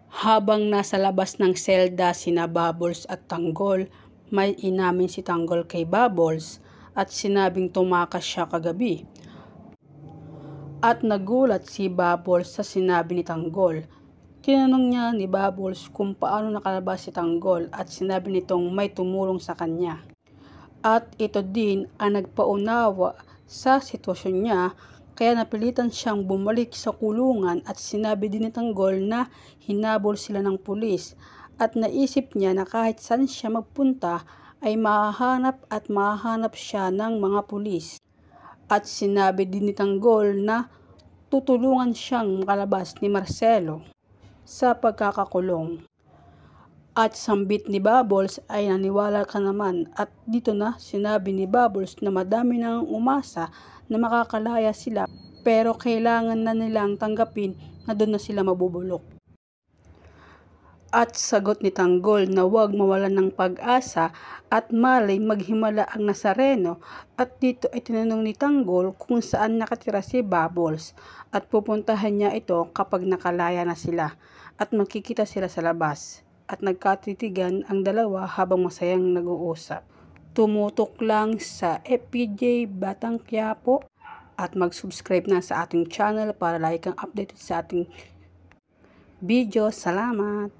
Habang nasa labas ng selda sina Bubbles at Tanggol, may inamin si Tanggol kay Bubbles at sinabing tumakas siya kagabi. At nagulat si Bubbles sa sinabi ni Tanggol. Tinanong niya ni Bubbles kung paano nakalabas si Tanggol at sinabi nitong may tumulong sa kanya. At ito din ang nagpaunawa sa sitwasyon niya, kaya napilitan siyang bumalik sa kulungan at sinabi din ni Tanggol na hinabol sila ng pulis at naisip niya na kahit saan siya magpunta ay mahahanap siya ng mga pulis. At sinabi din ni Tanggol na tutulungan siyang makalabas ni Marcelo sa pagkakakulong. At sambit ni Bubbles ay naniwala ka naman at dito na sinabi ni Bubbles na madami nang umasa na makakalaya sila pero kailangan na nilang tanggapin na doon na sila mabubulok. At sagot ni Tanggol na huwag mawalan ng pag-asa at malay maghimala ang Nazareno at dito ay tinanong ni Tanggol kung saan nakatira si Bubbles at pupuntahan niya ito kapag nakalaya na sila at makikita sila sa labas. At nagkatitigan ang dalawa habang masayang nag-uusap. Tumutok lang sa FPJ Batang Quiapo at mag-subscribe na sa ating channel para lagi kang updated sa ating video. Salamat!